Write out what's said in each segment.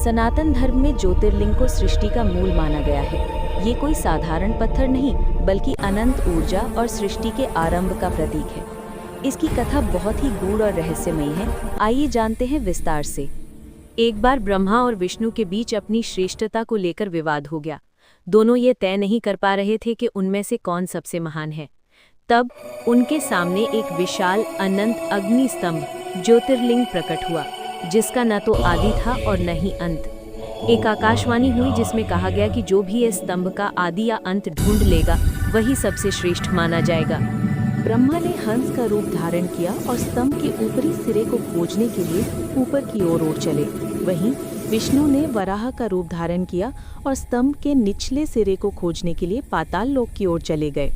सनातन धर्म में ज्योतिर्लिंग को सृष्टि का मूल माना गया है। ये कोई साधारण पत्थर नहीं, बल्कि अनंत ऊर्जा और सृष्टि के आरंभ का प्रतीक है। इसकी कथा बहुत ही गूढ़ और रहस्यमयी है। आइए जानते हैं विस्तार से। एक बार ब्रह्मा और विष्णु के बीच अपनी श्रेष्ठता को लेकर विवाद हो गया। दोनों ये तय नहीं कर पा रहे थे कि उनमें से कौन सबसे महान है। तब उनके सामने एक विशाल अनंत अग्नि स्तंभ ज्योतिर्लिंग प्रकट हुआ, जिसका न तो आदि था और न ही अंत। एक आकाशवाणी हुई जिसमें कहा गया कि जो भी इस स्तंभ का आदि या अंत ढूंढ लेगा वही सबसे श्रेष्ठ माना जाएगा। ब्रह्मा ने हंस का रूप धारण किया और स्तंभ के ऊपरी सिरे को खोजने के लिए ऊपर की ओर उड़ चले। वहीं विष्णु ने वराह का रूप धारण किया और स्तंभ के निचले सिरे को खोजने के लिए पाताल लोक की ओर चले गए।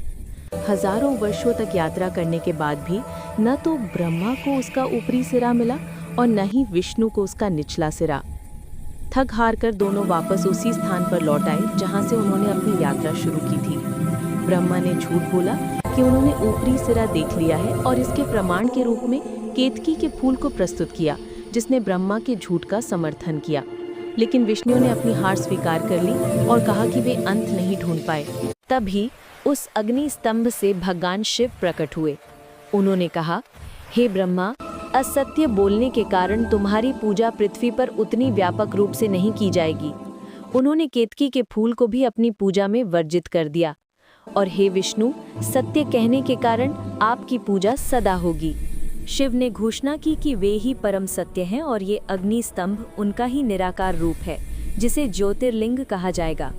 हजारों वर्षों तक यात्रा करने के बाद भी न तो ब्रह्मा को उसका ऊपरी सिरा मिला और न ही विष्णु को उसका निचला सिरा। थक हार कर दोनों वापस उसी स्थान पर लौट आए जहां से उन्होंने अपनी यात्रा शुरू की थी। ब्रह्मा ने झूठ बोला कि उन्होंने ऊपरी सिरा देख लिया है और इसके प्रमाण के रूप में केतकी के फूल को प्रस्तुत किया, जिसने ब्रह्मा के झूठ का समर्थन किया। लेकिन विष्णु ने अपनी हार स्वीकार कर ली और कहा कि वे अंत नहीं ढूंढ पाए। तभी उस अग्नि स्तंभ से भगवान शिव प्रकट हुए। उन्होंने कहा, हे ब्रह्मा, असत्य बोलने के कारण तुम्हारी पूजा पृथ्वी पर उतनी व्यापक रूप से नहीं की जाएगी। उन्होंने केतकी के फूल को भी अपनी पूजा में वर्जित कर दिया। और हे विष्णु, सत्य कहने के कारण आपकी पूजा सदा होगी। शिव ने घोषणा की कि वे ही परम सत्य हैं और ये अग्नि स्तंभ उनका ही निराकार रूप है, जिसे ज्योतिर्लिंग कहा जाएगा।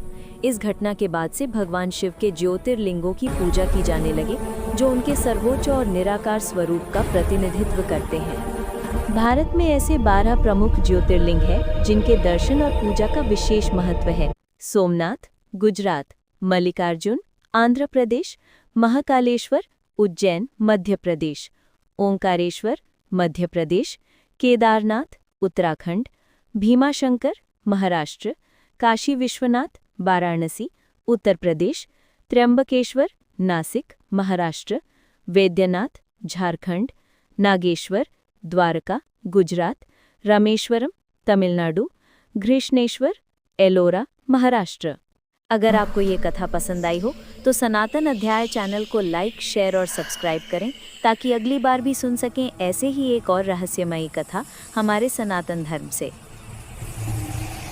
इस घटना के बाद से भगवान शिव के ज्योतिर्लिंगों की पूजा की जाने लगी, जो उनके सर्वोच्च और निराकार स्वरूप का प्रतिनिधित्व करते हैं। भारत में ऐसे 12 प्रमुख ज्योतिर्लिंग हैं, जिनके दर्शन और पूजा का विशेष महत्व है। सोमनाथ, गुजरात; मल्लिकार्जुन, आंध्र प्रदेश; महाकालेश्वर, उज्जैन, मध्य प्रदेश; ओंकारेश्वर, मध्य प्रदेश; केदारनाथ, उत्तराखंड; भीमाशंकर, महाराष्ट्र; काशी विश्वनाथ, वाराणसी, उत्तर प्रदेश; त्र्यंबकेश्वर, नासिक, महाराष्ट्र; वैद्यनाथ, झारखंड; नागेश्वर, द्वारका, गुजरात; रामेश्वरम, तमिलनाडु; घृष्णेश्वर, एलोरा, महाराष्ट्र। अगर आपको ये कथा पसंद आई हो तो सनातन अध्याय चैनल को लाइक, शेयर और सब्सक्राइब करें, ताकि अगली बार भी सुन सकें ऐसे ही एक और रहस्यमयी कथा हमारे सनातन धर्म से।